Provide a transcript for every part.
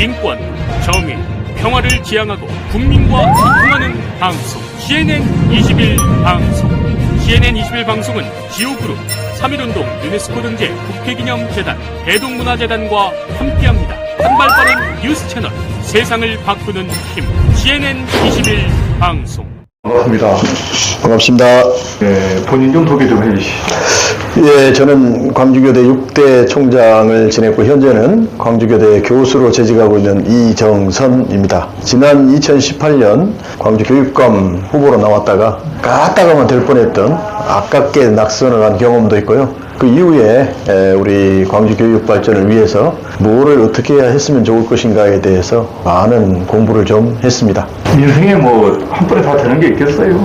인권, 정의, 평화를 지향하고 국민과 소통하는 방송 CNN 21 방송. CNN 21 방송은 지오그룹, 3.1운동 유네스코 등재 국회기념재단, 대동문화재단과 함께합니다. 한발 빠른 뉴스 채널, 세상을 바꾸는 힘. CNN 21 방송. 반갑습니다. 반갑습니다. 네, 본인 좀 소개 좀 해주시죠. 예, 저는 광주교대 6대 총장을 지냈고 현재는 광주교대 교수로 재직하고 있는 이정선입니다. 지난 2018년 광주교육감 후보로 나왔다가 까딱하면 될 뻔했던 아깝게 낙선을 한 경험도 있고요. 그 이후에 우리 광주 교육 발전을 위해서 뭐를 어떻게 해야 했으면 좋을 것인가에 대해서 많은 공부를 좀 했습니다. 인생에 뭐 한 번에 다 되는 게 있겠어요?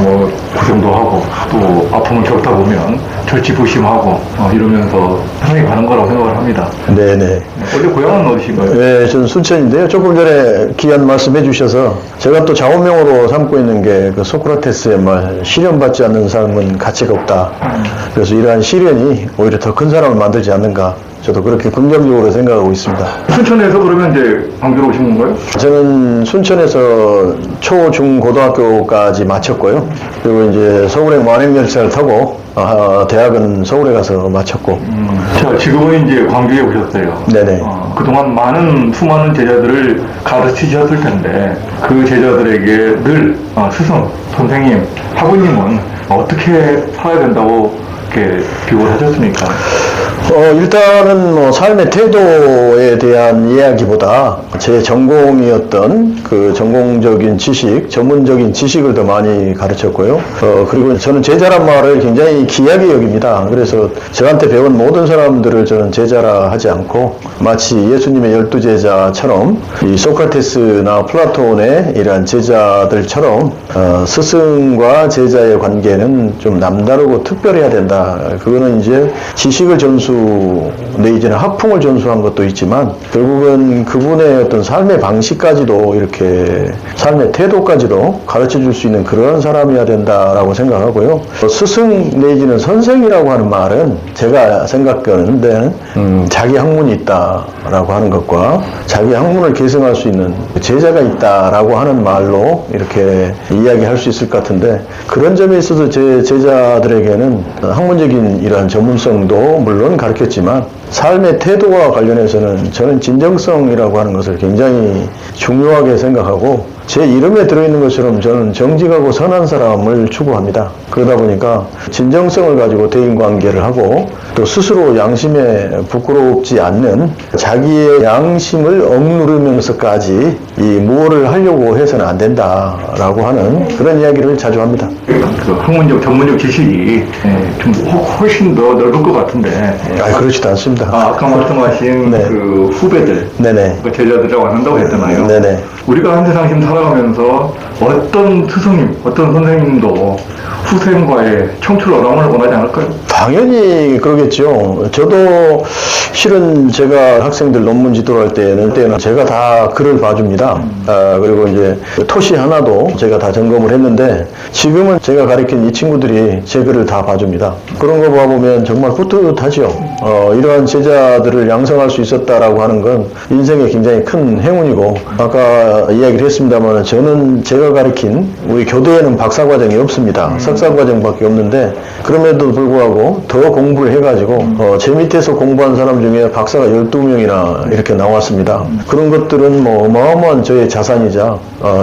뭐 고생도 하고 또 아픔을 겪다 보면 절치부심하고 이러면서 세상에 가는 거라고 생각을 합니다. 네네. 원래 고향은 어디신가요? 네, 저는 순천인데요. 조금 전에 귀한 말씀 해주셔서 제가 또 좌우명으로 삼고 있는 게 그 소크라테스의 말, 시련받지 않는 삶은 가치가 없다. 그래서 이러한 시련이 오히려 더 큰 사람을 만들지 않는가. 저도 그렇게 긍정적으로 생각하고 있습니다. 순천에서 그러면 이제 광주로 오신 건가요? 저는 순천에서 초, 중, 고등학교까지 마쳤고요. 그리고 이제 서울에 만행열차를 타고 대학은 서울에 가서 마쳤고. 자, 지금은 이제 광주에 오셨어요. 네네. 그동안 수많은 제자들을 가르치셨을 텐데 그 제자들에게 늘 스승, 선생님, 학우님은 어떻게 살아야 된다고 이렇게 교육을 하셨습니까? 일단은 뭐 삶의 태도에 대한 이야기보다 제 전공이었던 그 전공적인 지식, 전문적인 지식을 더 많이 가르쳤고요. 그리고 저는 제자란 말을 굉장히 귀하게 여깁니다. 그래서 저한테 배운 모든 사람들을 저는 제자라 하지 않고 마치 예수님의 12제자처럼 이 소크라테스나 플라톤의 이러한 제자들처럼 스승과 제자의 관계는 좀 남다르고 특별해야 된다. 그거는 이제 지식을 전수 내지는 학풍을 전수한 것도 있지만 결국은 그분의 어떤 삶의 방식까지도 이렇게 삶의 태도까지도 가르쳐 줄 수 있는 그런 사람이어야 된다라고 생각하고요. 스승 내지는 선생이라고 하는 말은 제가 생각하는 데는 자기 학문이 있다라고 하는 것과 자기 학문을 계승할 수 있는 제자가 있다라고 하는 말로 이렇게 이야기할 수 있을 것 같은데 그런 점에 있어서 제 제자들에게는 학문적인 이러한 전문성도 물론 가르쳤지만 삶의 태도와 관련해서는 저는 진정성이라고 하는 것을 굉장히 중요하게 생각하고 제 이름에 들어있는 것처럼 저는 정직하고 선한 사람을 추구합니다. 그러다 보니까 진정성을 가지고 대인관계를 하고 또 스스로 양심에 부끄럽지 않는 자기의 양심을 억누르면서까지 이 무엇을 하려고 해서는 안 된다라고 하는 그런 이야기를 자주 합니다. 그 학문적, 전문적 지식이 좀 훨씬 더 넓을 것 같은데. 그렇지도 않습니다. 아까 말씀하신 네. 그 후배들, 네네. 그 제자들이라고 한다고 했잖아요. 네네. 우리가 한 세상 지금 살아가면서 어떤 스승님, 어떤 선생님도 후생과의 청출 어람을 원하지 않을까요? 당연히 그러겠죠. 저도 실은 제가 학생들 논문 지도할 때는 제가 다 글을 봐줍니다. 그리고 이제 토시 하나도 제가 다 점검을 했는데 지금은 제가 가르친 이 친구들이 제 글을 다 봐줍니다. 그런 거 봐보면 정말 뿌듯하죠. 이러한 제자들을 양성할 수 있었다라고 하는 건 인생에 굉장히 큰 행운이고 아까 이야기를 했습니다만 저는 제가 가르친 우리 교대에는 박사과정이 없습니다. 석사과정밖에 없는데 그럼에도 불구하고 더 공부를 해가지고 제 밑에서 공부한 사람 중에 박사가 12명이나 이렇게 나왔습니다. 그런 것들은 뭐 어마어마한 저의 자산이자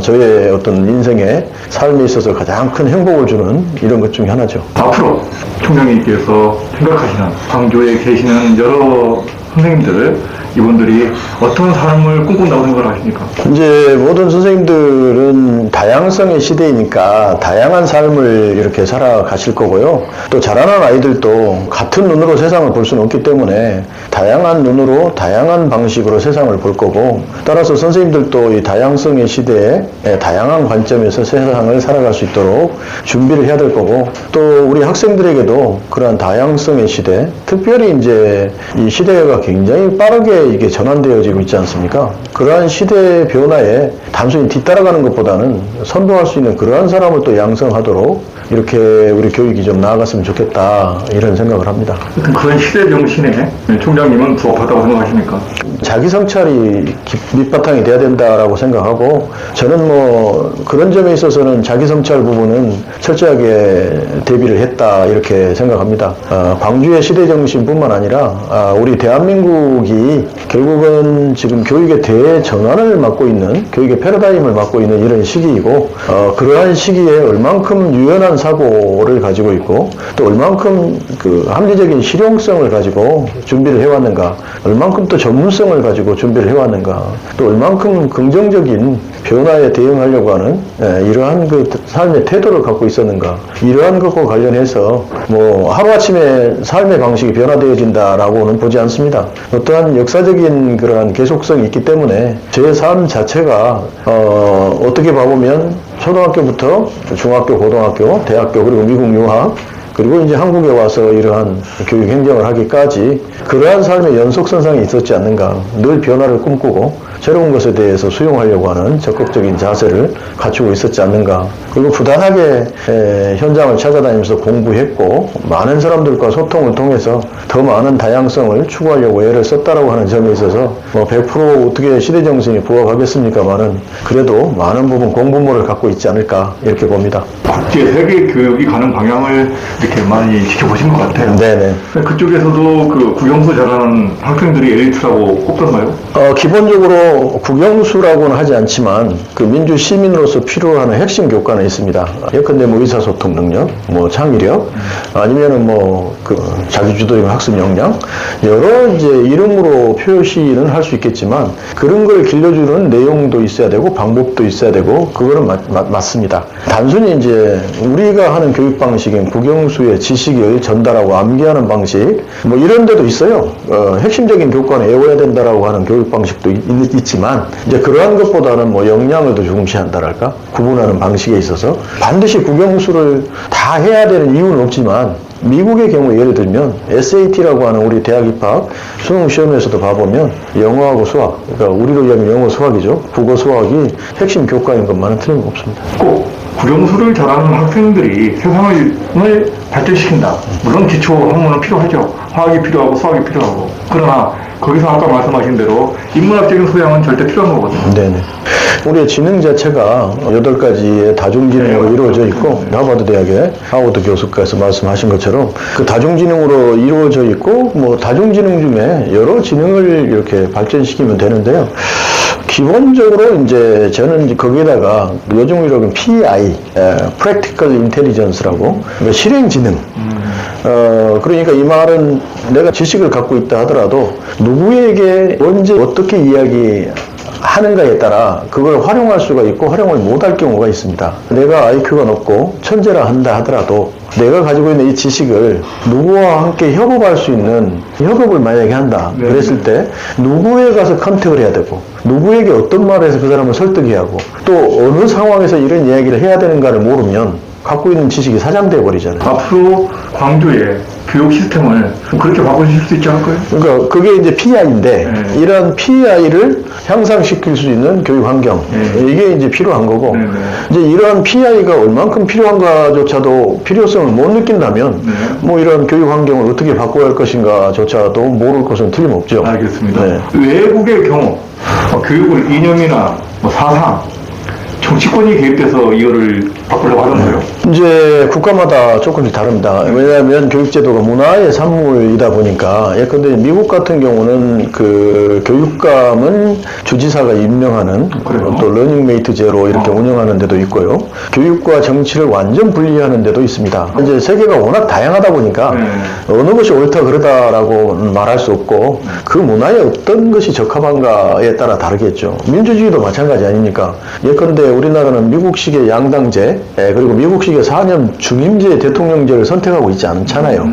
저의 어떤 인생의 삶에 있어서 가장 큰 행복을 주는 이런 것 중에 하나죠. 앞으로 총장님께서 생각하시는 광주에 계시는 여러 선생님들 이분들이 어떤 삶을 꿈꾼다고 생각을 하십니까? 이제 모든 선생님들은 다양성의 시대이니까 다양한 삶을 이렇게 살아가실 거고요. 또 자라난 아이들도 같은 눈으로 세상을 볼 수는 없기 때문에 다양한 눈으로 다양한 방식으로 세상을 볼 거고 따라서 선생님들도 이 다양성의 시대에 다양한 관점에서 세상을 살아갈 수 있도록 준비를 해야 될 거고 또 우리 학생들에게도 그러한 다양성의 시대 특별히 이제 이 시대가 굉장히 빠르게 이게 전환되어지고 있지 않습니까? 그러한 시대의 변화에 단순히 뒤따라가는 것보다는 선도할 수 있는 그러한 사람을 또 양성하도록 이렇게 우리 교육이 좀 나아갔으면 좋겠다 이런 생각을 합니다. 그런 시대 정신에 총장님은 부합하다고 생각하십니까? 자기 성찰이 밑바탕이 돼야 된다라고 생각하고, 저는 뭐 그런 점에 있어서는 자기 성찰 부분은 철저하게 대비를 했다 이렇게 생각합니다. 광주의 시대 정신뿐만 아니라 우리 대한민국이 결국은 지금 교육의 대전환을 맡고 있는, 교육의 패러다임을 맡고 있는 이런 시기이고, 그러한 시기에 얼만큼 유연한 사고를 가지고 있고 또 얼만큼 그 합리적인 실용성을 가지고 준비를 해왔는가, 얼만큼 또 전문성을 가지고 준비를 해왔는가, 또 얼만큼 긍정적인 변화에 대응하려고 하는 이러한 그 삶의 태도를 갖고 있었는가, 이러한 것과 관련해서 뭐 하루아침에 삶의 방식이 변화되어진다라고는 보지 않습니다. 어떠한 역사적인 그러한 계속성이 있기 때문에 제 삶 자체가 어떻게 봐보면 초등학교부터 중학교, 고등학교, 대학교, 그리고 미국 유학, 그리고 이제 한국에 와서 이러한 교육 행정을 하기까지 그러한 삶의 연속선상이 있었지 않는가, 늘 변화를 꿈꾸고 새로운 것에 대해서 수용하려고 하는 적극적인 자세를 갖추고 있었지 않는가, 그리고 부단하게 현장을 찾아다니면서 공부했고 많은 사람들과 소통을 통해서 더 많은 다양성을 추구하려고 애를 썼다라고 하는 점에 있어서 뭐 100% 어떻게 시대정신에 부합하겠습니까만은 그래도 많은 부분 공부모를 갖고 있지 않을까 이렇게 봅니다. 국제 세계 교육이 가는 방향을 이렇게 많이 지켜보신 것 같아요. 네네. 그쪽에서도 그 국영수 잘하는 학생들이 엘리트라고 꼽던가요? 기본적으로 국영수라고는 하지 않지만 그 민주 시민으로서 필요한 핵심 교과는 있습니다. 예컨대 뭐 의사소통 능력, 뭐 창의력, 아니면은 뭐 그 자기주도적 학습 역량, 여러 이제 이름으로 표시는 할 수 있겠지만 그런 걸 길러주는 내용도 있어야 되고 방법도 있어야 되고, 그거는 맞습니다. 단순히 이제 우리가 하는 교육 방식인 국영수의 지식을 전달하고 암기하는 방식, 뭐 이런 데도 있어요. 핵심적인 교과는 외워야 된다라고 하는 교육 방식도 있지만 이제 그러한 것보다는 뭐 역량을 더 중시한다랄까, 구분하는 방식에 있어서 반드시 국영수를 다 해야 되는 이유는 없지만, 미국의 경우 예를 들면 SAT라고 하는 우리 대학 입학 수능 시험에서도 봐보면 영어하고 수학, 그러니까 우리로 이야기하면 영어 수학이죠. 국어 수학이 핵심 교과인 것만은 틀림없습니다. 꼭 국영수를 잘하는 학생들이 세상을 발전시킨다. 물론 기초 학문은 필요하죠. 화학이 필요하고 수학이 필요하고. 그러나 거기서 아까 말씀하신 대로 인문학적인 소양은 절대 필요한 거거든요. 네네. 우리의 지능 자체가 8가지의 다중지능으로 이루어져 있고, 하버드 대학의 하워드 교수께서 말씀하신 것처럼 그 다중지능으로 이루어져 있고, 뭐 다중지능 중에 여러 지능을 이렇게 발전시키면 되는데요. 기본적으로 이제 저는 이제 거기에다가 요즘 이런 PI, Practical Intelligence라고, 그러니까 실행지능. 그러니까 이 말은 내가 지식을 갖고 있다 하더라도 누구에게 언제 어떻게 이야기하는가에 따라 그걸 활용할 수가 있고 활용을 못할 경우가 있습니다. 내가 IQ가 높고 천재라 한다 하더라도 내가 가지고 있는 이 지식을 누구와 함께 협업할 수 있는 협업을 만약에 한다 그랬을 때 누구에 가서 컨택을 해야 되고 누구에게 어떤 말을 해서 그 사람을 설득해야 하고 또 어느 상황에서 이런 이야기를 해야 되는가를 모르면 갖고 있는 지식이 사장되어 버리잖아요. 앞으로 광주의 교육 시스템을 그렇게 바꾸실 수 있지 않을까요? 그러니까 그게 이제 PI인데 이런 PI를 향상시킬 수 있는 교육 환경 이게 이제 필요한 거고 이제 이러한 PI가 얼만큼 필요한가조차도 필요성을 못 느낀다면 뭐 이런 교육 환경을 어떻게 바꿔야 할 것인가조차도 모를 것은 틀림없죠. 알겠습니다. 외국의 경우 교육을 이념이나 뭐 사상 정치권이 개입돼서 이거를 바꾸려고 하는 거예요. 이제 국가마다 조금씩 다릅니다. 왜냐하면 교육제도가 문화의 산물이다 보니까 예컨대 미국 같은 경우는 그 교육감은 주지사가 임명하는 또 러닝메이트제로 이렇게 운영하는 데도 있고요. 교육과 정치를 완전 분리하는 데도 있습니다. 이제 세계가 워낙 다양하다 보니까 어느 것이 옳다 그러다라고 말할 수 없고 그 문화에 어떤 것이 적합한가에 따라 다르겠죠. 민주주의도 마찬가지 아닙니까? 예컨대 우리나라는 미국식의 양당제 그리고 미국식의 4년 중임제 대통령제를 선택하고 있지 않잖아요.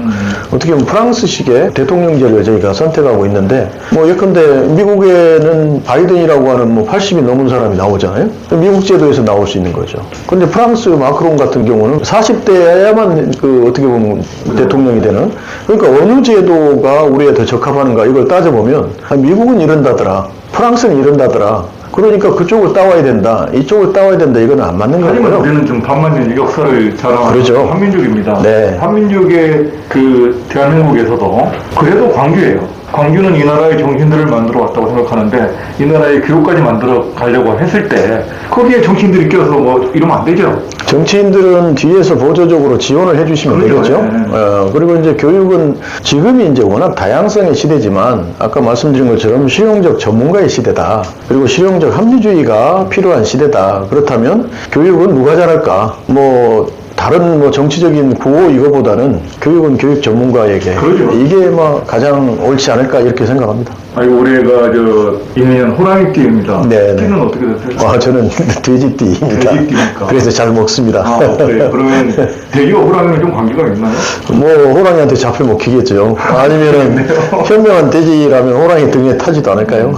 어떻게 보면 프랑스식의 대통령제를 저희가 선택하고 있는데 뭐 예컨대 미국에는 바이든이라고 하는 뭐 80이 넘은 사람이 나오잖아요. 미국 제도에서 나올 수 있는 거죠. 근데 프랑스 마크롱 같은 경우는 40대야만 그 어떻게 보면 대통령이 되는, 그러니까 어느 제도가 우리에 더 적합하는가 이걸 따져보면 미국은 이런다더라, 프랑스는 이런다더라, 그러니까 그쪽을 따와야 된다, 이쪽을 따와야 된다, 이거는 안 맞는 거예요. 하지만 우리는 좀 반만년 역사를 자랑하는 그렇죠. 한민족입니다. 네. 한민족의 그 대한민국에서도 그래도 광주예요. 광주는 이 나라의 정신들을 만들어 왔다고 생각하는데 이 나라의 교육까지 만들어 가려고 했을 때 거기에 정치인들이 껴서 뭐 이러면 안 되죠. 정치인들은 뒤에서 보조적으로 지원을 해주시면 그렇죠. 되겠죠. 네. 그리고 이제 교육은 지금이 이제 워낙 다양성의 시대지만 아까 말씀드린 것처럼 실용적 전문가의 시대다. 그리고 실용적 합리주의가 필요한 시대다. 그렇다면 교육은 누가 잘할까? 뭐 다른 뭐 정치적인 구호 이거보다는 교육은 교육 전문가에게 그러죠. 이게 뭐 가장 옳지 않을까 이렇게 생각합니다. 아이고 올해가 저 임년 호랑이띠입니다. 네, 네. 띠는 어떻게 되세요? 저는 돼지띠입니다. 돼지띠입니까? 그래서 잘 먹습니다. 아, 그래요. 그러면 돼지와 호랑이는 좀 관계가 있나요? 뭐 호랑이한테 잡혀 먹히겠죠. 아니면은 현명한 돼지라면 호랑이 등에 타지도 않을까요?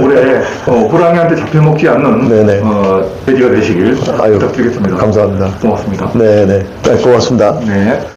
올해 호랑이한테 잡혀 먹지 않는 네네. 돼지가 되시길 아유, 부탁드리겠습니다. 감사합니다. 고맙습니다. 네네. 고맙습니다. 네.